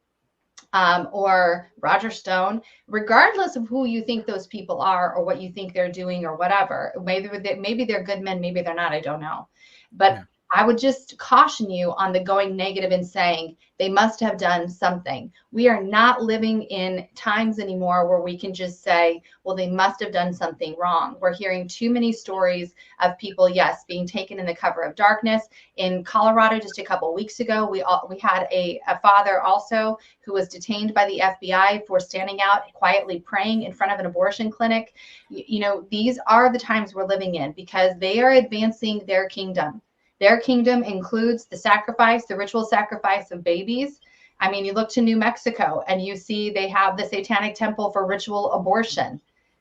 or Roger Stone, regardless of who you think those people are or what you think they're doing or whatever, maybe they're good men, maybe they're not, I don't know. But I would just caution you on the going negative and saying they must have done something. We are not living in times anymore where we can just say, well, they must have done something wrong. We're hearing too many stories of people, yes, being taken in the cover of darkness. In Colorado, just a couple of weeks ago, we had a father also who was detained by the FBI for standing out quietly praying in front of an abortion clinic. You know, these are the times we're living in because they are advancing their kingdom. Their kingdom includes the sacrifice, the ritual sacrifice of babies. I mean, you look to New Mexico and you see they have the Satanic Temple for ritual abortion.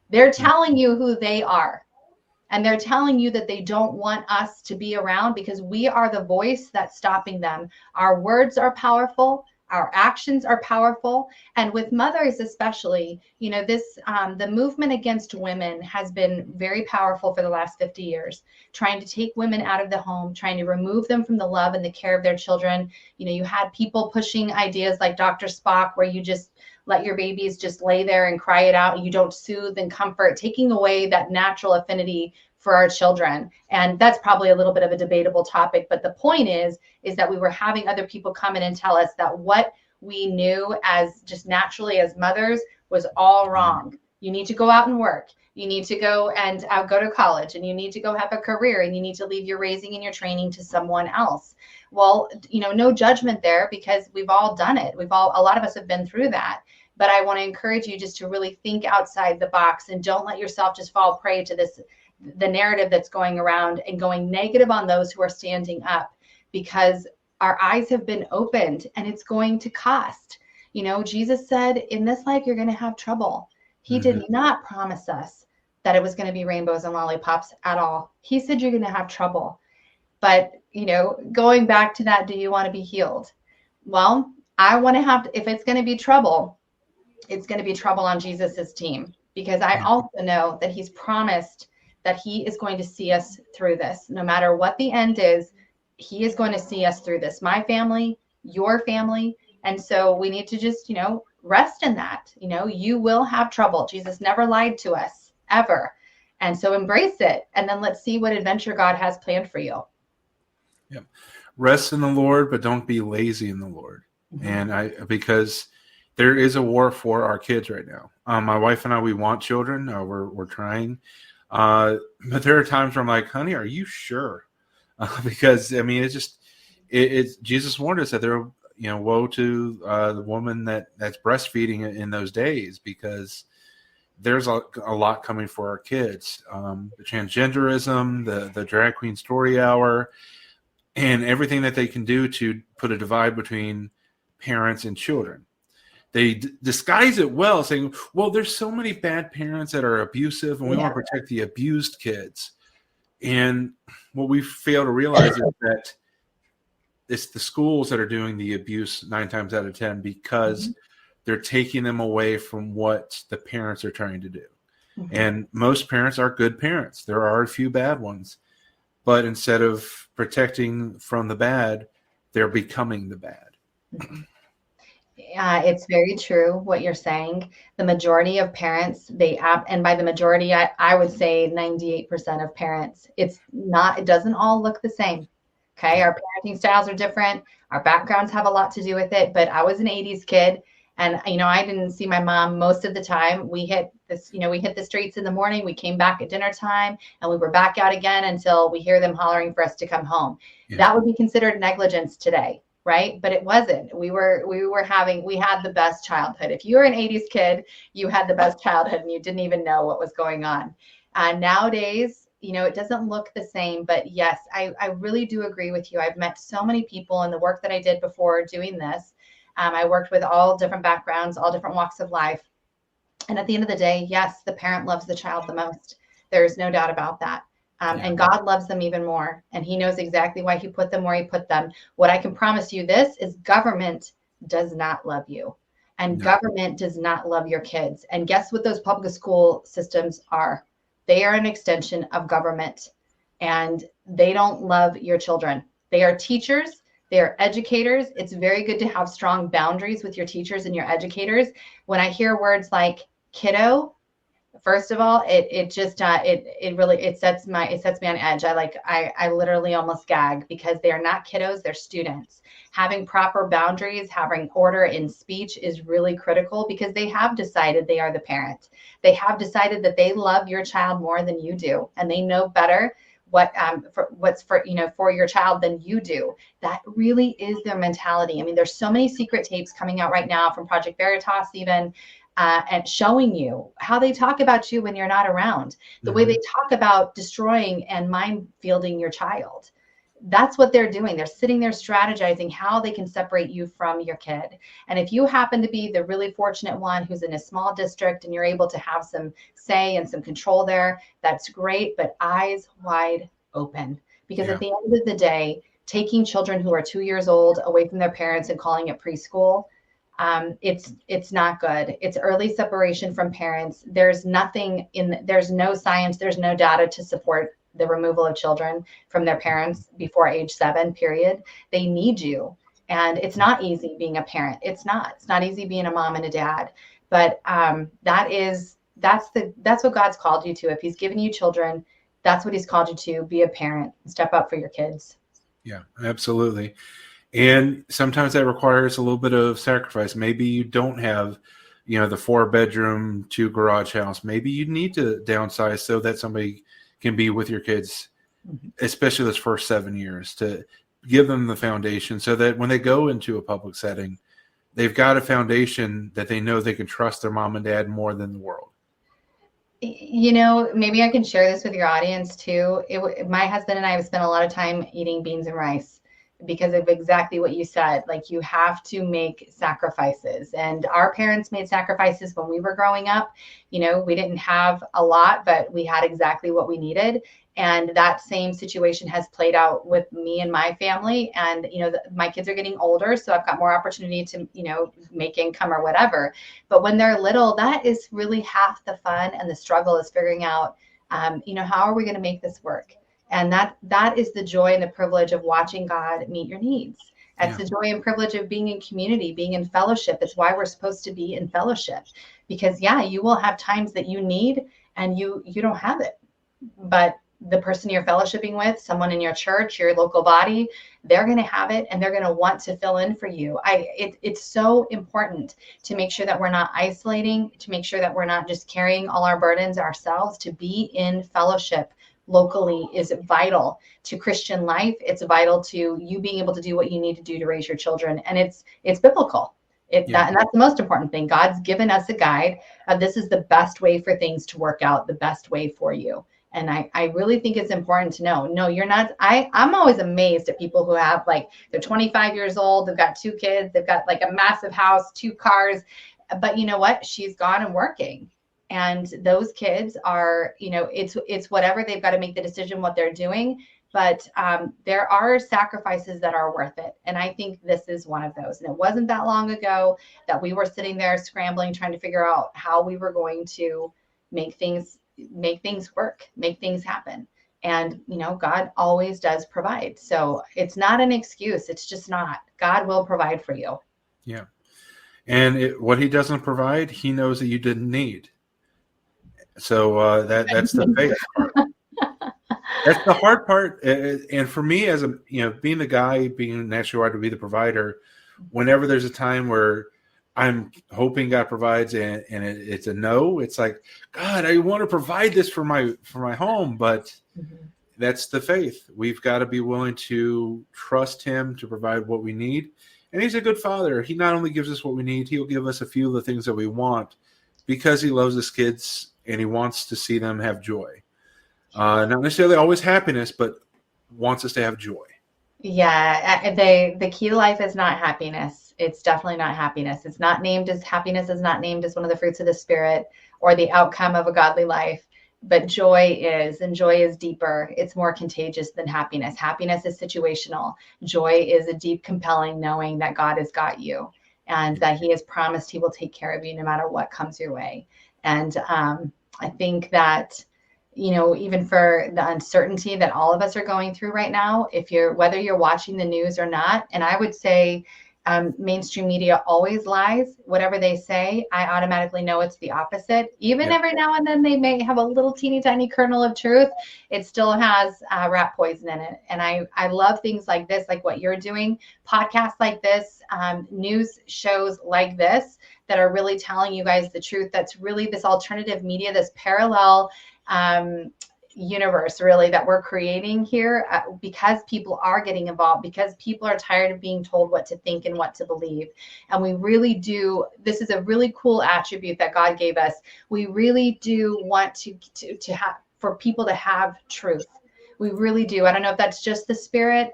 They're telling you who they are. And they're telling you that they don't want us to be around because we are the voice that's stopping them. Our words are powerful. Our actions are powerful. And with mothers especially, you know, this the movement against women has been very powerful for the last 50 years, trying to take women out of the home, trying to remove them from the love and the care of their children. You know, you had people pushing ideas like Dr. Spock, where you just let your babies just lay there and cry it out. And you don't soothe and comfort, taking away that natural affinity for our children. And that's probably a little bit of a debatable topic. But the point is that we were having other people come in and tell us that what we knew as just naturally as mothers was all wrong. You need to go out and work. You need to go and go to college, and you need to go have a career, and you need to leave your raising and your training to someone else. Well, you know, no judgment there because we've all done it. A lot of us have been through that. But I want to encourage you just to really think outside the box and don't let yourself just fall prey to the narrative that's going around and going negative on those who are standing up, because our eyes have been opened and it's going to cost. You know, Jesus said, in this life, you're going to have trouble. He did not promise us that it was going to be rainbows and lollipops at all. He said, you're going to have trouble. But, you know, going back to that, do you want to be healed? Well, I want to have, if it's going to be trouble, it's going to be trouble on Jesus's team, because I also know that he's promised that he is going to see us through this. No matter what the end is, he is going to see us through this. My family, your family. And so we need to just, you know, rest in that. You know, you will have trouble. Jesus never lied to us, ever. And so embrace it. And then let's see what adventure God has planned for you. Yeah. Rest in the Lord, but don't be lazy in the Lord. And because there is a war for our kids right now. My wife and I, we want children. We're trying. But there are times where I'm like, honey, are you sure? Because I mean, it's Jesus warned us that there, you know, woe to the woman that's breastfeeding in those days, because there's a lot coming for our kids. The transgenderism, the drag queen story hour, and everything that they can do to put a divide between parents and children. They disguise it well, saying, well, there's so many bad parents that are abusive, and we want to protect the abused kids. And what we fail to realize is that it's the schools that are doing the abuse 9 times out of 10, because they're taking them away from what the parents are trying to do. And most parents are good parents. There are a few bad ones. But instead of protecting from the bad, they're becoming the bad. It's very true what you're saying. The majority of parents, and by the majority, I would say 98% of parents, it doesn't all look the same. Okay. Our parenting styles are different. Our backgrounds have a lot to do with it. But I was an 80s kid. And, I didn't see my mom most of the time. We hit the streets in the morning. We came back at dinner time and we were back out again until we hear them hollering for us to come home. Yeah. That would be considered negligence today, right? But it wasn't. We had the best childhood. If you were an 80s kid, you had the best childhood and you didn't even know what was going on. Nowadays, it doesn't look the same, but yes, I really do agree with you. I've met so many people in the work that I did before doing this. I worked with all different backgrounds, all different walks of life. And at the end of the day, yes, the parent loves the child the most. There's no doubt about that. And God loves them even more. And he knows exactly why he put them where he put them. What I can promise you this is government does not love you. And government does not love your kids. And guess what those public school systems are? They are an extension of government. And they don't love your children. They are teachers. They are educators. It's very good to have strong boundaries with your teachers and your educators. When I hear words like kiddo, first of all, it sets me on edge. I literally almost gag because they are not kiddos, they're students. Having proper boundaries, having order in speech is really critical because they have decided they are the parent. They have decided that they love your child more than you do, and they know better what's for your child than you do. That really is their mentality. I mean, there's so many secret tapes coming out right now from Project Veritas even, and showing you how they talk about you when you're not around, the way they talk about destroying and mind fielding your child. That's what they're doing. They're sitting there strategizing how they can separate you from your kid. And if you happen to be the really fortunate one who's in a small district and you're able to have some say and some control there, that's great, but eyes wide open. Because at the end of the day, taking children who are 2 years old away from their parents and calling it preschool, it's not good. It's early separation from parents. There's no science, there's no data to support the removal of children from their parents before age 7, period. They need you. And it's not easy being a parent. It's not easy being a mom and a dad, but that's what God's called you to. If he's given you children, that's what he's called you to. Be a parent and step up for your kids. Yeah, absolutely. And sometimes that requires a little bit of sacrifice. Maybe you don't have, the 4-bedroom, 2 garage house. Maybe you need to downsize so that somebody can be with your kids, especially those first 7 years, to give them the foundation so that when they go into a public setting, they've got a foundation that they know they can trust their mom and dad more than the world. Maybe I can share this with your audience too. My husband and I have spent a lot of time eating beans and rice because of exactly what you said. Like, you have to make sacrifices, and our parents made sacrifices when we were growing up. We didn't have a lot, but we had exactly what we needed. And that same situation has played out with me and my family. And, my kids are getting older, so I've got more opportunity to, make income or whatever. But when they're little, that is really half the fun, and the struggle is figuring out, how are we going to make this work? And that is the joy and the privilege of watching God meet your needs. That's the joy and privilege of being in community, being in fellowship. It's why we're supposed to be in fellowship, because you will have times that you need and you don't have it. But the person you're fellowshipping with, someone in your church, your local body, they're going to have it, and they're going to want to fill in for you. It's so important to make sure that we're not isolating, to make sure that we're not just carrying all our burdens ourselves. To be in fellowship locally is vital to Christian life. It's vital to you being able to do what you need to do to raise your children. And it's biblical. And that's the most important thing. God's given us a guide. This is the best way for things to work out, the best way for you. And I really think it's important to know, no, you're not. I'm always amazed at people who have, they're 25 years old, they've got 2 kids, they've got a massive house, 2 cars, but you know what? She's gone and working. And those kids are, it's whatever, they've got to make the decision what they're doing. But there are sacrifices that are worth it. And I think this is one of those. And it wasn't that long ago that we were sitting there scrambling, trying to figure out how we were going to make things work, make things happen. And, God always does provide. So it's not an excuse. It's just not. God will provide for you. Yeah. And what he doesn't provide, he knows that you didn't need. So that's the faith part. That's the hard part. And for me, as being the guy, being naturally wired to be the provider, whenever there's a time where I'm hoping God provides it's a no, it's like, God, I want to provide this for my home, but that's the faith. We've got to be willing to trust him to provide what we need. And he's a good father. He not only gives us what we need, he'll give us a few of the things that we want because he loves his kids and he wants to see them have joy. Not necessarily always happiness, but wants us to have joy. Yeah, the key to life is not happiness. It's definitely not happiness. It's not named as happiness is not named as one of the fruits of the spirit or the outcome of a godly life. But joy is, and joy is deeper. It's more contagious than happiness. Happiness is situational. Joy is a deep, compelling knowing that God has got you and that he has promised he will take care of you no matter what comes your way. And I think that, even for the uncertainty that all of us are going through right now, whether you're watching the news or not, and I would say mainstream media always lies. Whatever they say, I automatically know it's the opposite. Even every now and then they may have a little teeny tiny kernel of truth. It still has rat poison in it. And I love things like this, like what you're doing, podcasts like this, news shows like this that are really telling you guys the truth. That's really this alternative media, this parallel universe really that we're creating here because people are getting involved, because people are tired of being told what to think and what to believe. And we really do, this is a really cool attribute that God gave us. We really do want to have, for people to have truth. We really do. I don't know if that's just the spirit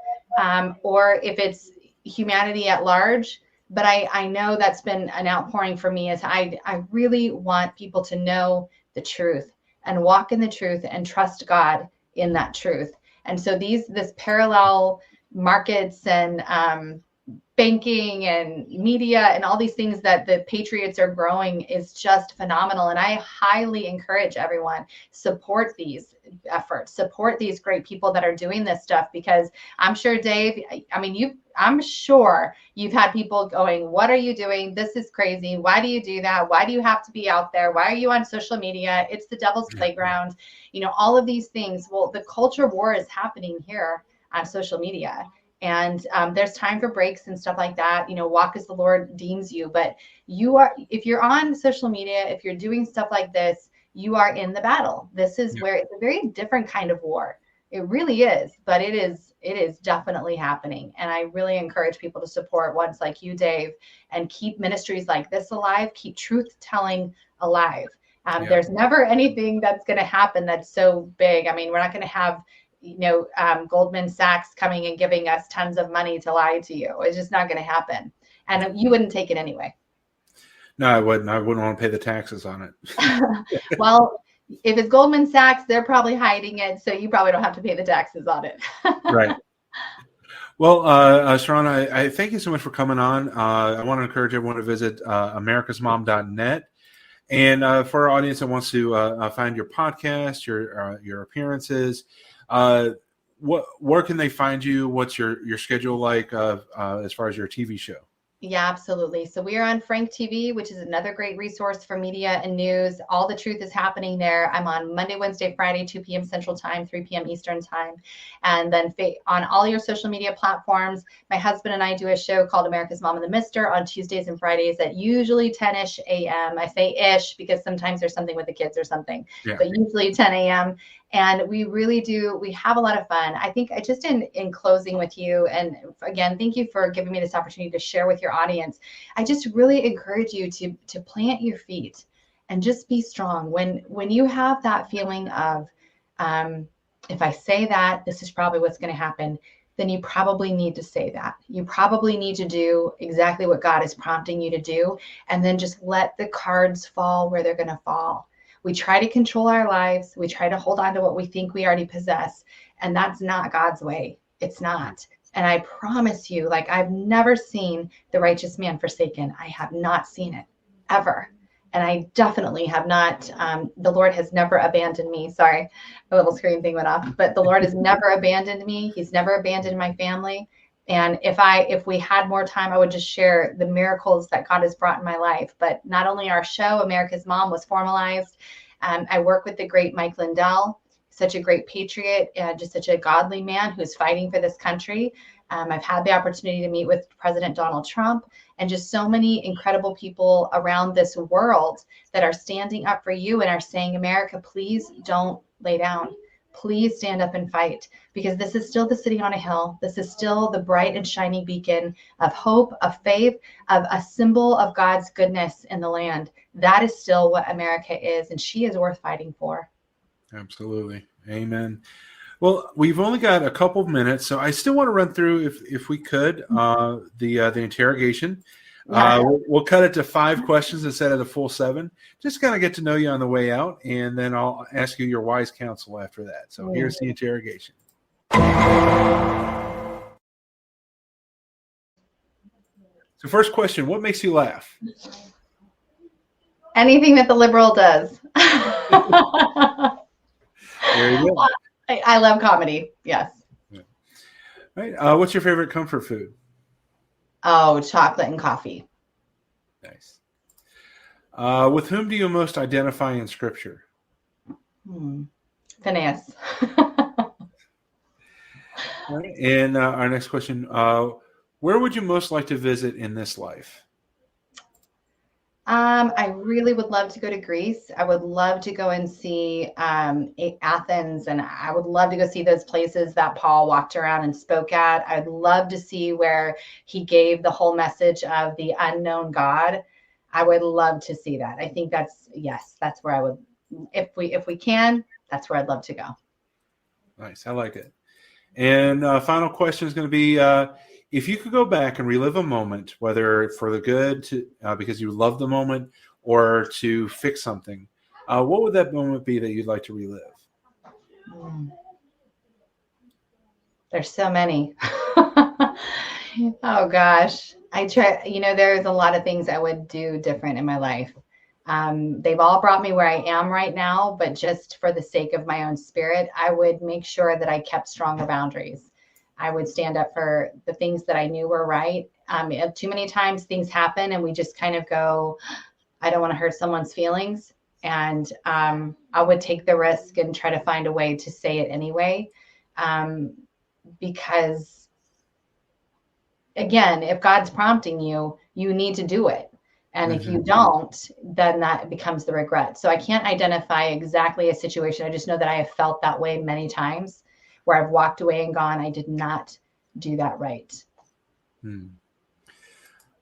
or if it's humanity at large, but I know that's been an outpouring for me as I really want people to know the truth and walk in the truth and trust God in that truth. And so this parallel markets and banking and media and all these things that the patriots are growing is just phenomenal. And I highly encourage everyone, support these efforts, support these great people that are doing this stuff, because I'm sure, Dave, I'm sure you've had people going, what are you doing? This is crazy. Why do you do that? Why do you have to be out there? Why are you on social media? It's the devil's playground. All of these things. Well, the culture war is happening here on social media. And there's time for breaks and stuff like that. Walk as the Lord deems you. But if you're on social media, if you're doing stuff like this, you are in the battle. This is where it's a very different kind of war. It really is, but it is definitely happening. And I really encourage people to support ones like you, Dave, and keep ministries like this alive, keep truth telling alive. There's never anything that's going to happen that's so big. We're not going to have Goldman Sachs coming and giving us tons of money to lie to you. It's just not going to happen. And you wouldn't take it anyway. No, I wouldn't. I wouldn't want to pay the taxes on it. Well, if it's Goldman Sachs, they're probably hiding it. So you probably don't have to pay the taxes on it. Right. Well, Sherrona, I thank you so much for coming on. I want to encourage everyone to visit americasmom.net. And for our audience that wants to find your podcast, your appearances, where can they find you? What's your schedule like as far as your TV show? Yeah, absolutely. So we are on Frank TV, which is another great resource for media and news. All the truth is happening there. I'm on Monday, Wednesday, Friday, 2 p.m. Central Time, 3 p.m. Eastern Time. And then on all your social media platforms, my husband and I do a show called America's Mom and the Mister on Tuesdays and Fridays at usually 10-ish a.m. I say ish because sometimes there's something with the kids or something, but usually 10 a.m. And we have a lot of fun. I think just in closing with you, and again, thank you for giving me this opportunity to share with your audience. I just really encourage you to plant your feet and just be strong. When you have that feeling of, if I say that, this is probably what's going to happen, then you probably need to say that. You probably need to do exactly what God is prompting you to do, and then just let the cards fall where they're going to fall. We try to control our lives. We try to hold on to what we think we already possess. And that's not God's way. It's not. And I promise you, I've never seen the righteous man forsaken. I have not seen it ever. And I definitely have not. The Lord has never abandoned me. Sorry, a little screen thing went off. But the Lord has never abandoned me. He's never abandoned my family. And if we had more time, I would just share the miracles that God has brought in my life. But not only our show, America's Mom, was formalized. I work with the great Mike Lindell, such a great patriot and just such a godly man who's fighting for this country. I've had the opportunity to meet with President Donald Trump and just so many incredible people around this world that are standing up for you and are saying, America, please don't lay down. Please stand up and fight, because this is still the city on a hill. This is still the bright and shining beacon of hope, of faith, of a symbol of God's goodness in the land. That is still what America is, and she is worth fighting for. Absolutely. Amen. Well, we've only got a couple of minutes, so I still want to run through, if we could, the interrogation. We'll cut it to 5 questions instead of the full 7. Just kind of get to know you on the way out, and then I'll ask you your wise counsel after that. So here's the interrogation. So first question, what makes you laugh? Anything that the liberal does. There you go. I love comedy. Yes. Yeah. All right. What's your favorite comfort food? Oh, chocolate and coffee. Nice. With whom do you most identify in Scripture? Phineas. All right. And our next question, where would you most like to visit in this life? I really would love to go to Greece. I would love to go and see Athens, and I would love to go see those places that Paul walked around and spoke at. I'd love to see where he gave the whole message of the unknown God. I would love to see that. I think that's where I would, if we can, that's where I'd love to go. Nice. I like it. And final question is going to be, if you could go back and relive a moment, whether for the good, because you love the moment, or to fix something, what would that moment be that you'd like to relive? There's so many. Oh gosh. I try, there's a lot of things I would do different in my life. They've all brought me where I am right now, but just for the sake of my own spirit, I would make sure that I kept stronger boundaries. I would stand up for the things that I knew were right. Too many times things happen and we just kind of go, I don't want to hurt someone's feelings. And I would take the risk and try to find a way to say it anyway. Because again, if God's prompting you, you need to do it. And if you don't, then that becomes the regret. So I can't identify exactly a situation. I just know that I have felt that way many times, where I've walked away and gone, I did not do that right.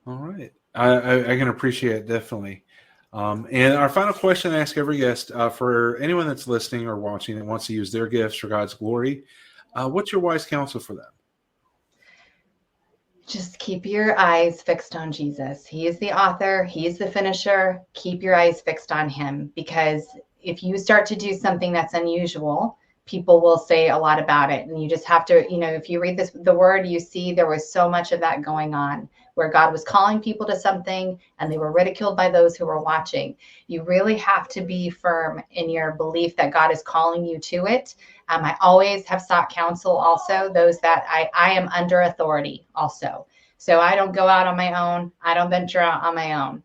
All right. I can appreciate it, definitely. And our final question I ask every guest, for anyone that's listening or watching that wants to use their gifts for God's glory, what's your wise counsel for them? Just keep your eyes fixed on Jesus. He is the author. He is the finisher. Keep your eyes fixed on him, because if you start to do something that's unusual, people will say a lot about it. And you just have to, if you read the word, you see there was so much of that going on, where God was calling people to something and they were ridiculed by those who were watching. You really have to be firm in your belief that God is calling you to it. I always have sought counsel also, those that I am under authority also. So I don't go out on my own. I don't venture out on my own.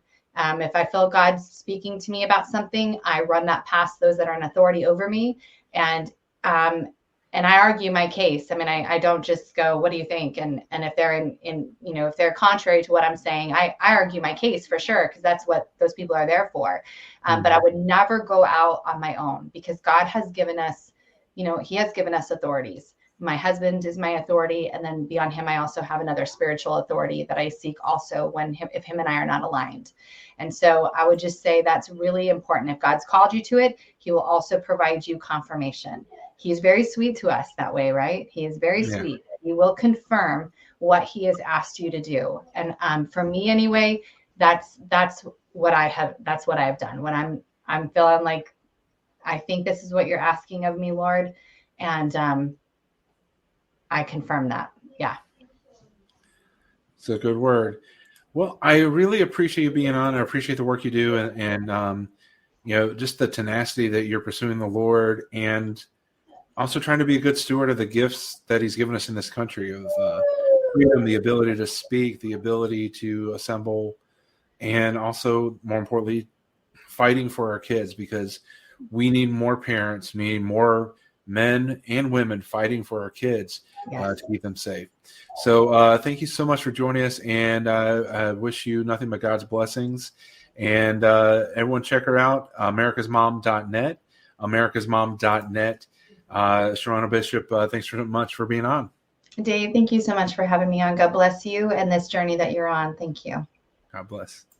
If I feel God's speaking to me about something, I run that past those that are in authority over me. And I argue my case. I mean, I don't just go, what do you think? And if they're if they're contrary to what I'm saying, I argue my case for sure, because that's what those people are there for. But I would never go out on my own, because God has given us, he has given us authorities. My husband is my authority. And then beyond him, I also have another spiritual authority that I seek also if him and I are not aligned. And so I would just say that's really important. If God's called you to it, he will also provide you confirmation. He's very sweet to us that way, right? He is very sweet. He will confirm what he has asked you to do. And for me anyway, that's what I have. That's what I've done when I'm feeling like, I think this is what you're asking of me, Lord. And I confirm that. Yeah. It's a good word. Well, I really appreciate you being on. I appreciate the work you do, and just the tenacity that you're pursuing the Lord, and also trying to be a good steward of the gifts that he's given us in this country of freedom, the ability to speak, the ability to assemble, and also, more importantly, fighting for our kids, because we need more parents, we need more men and women fighting for our kids Yes. to keep them safe. So thank you so much for joining us, and I wish you nothing but God's blessings. And everyone check her out, americasmom.net, americasmom.net. Sherrona Bishop, thanks so much for being on. Dave, thank you so much for having me on. God bless you and this journey that you're on. Thank you. God bless.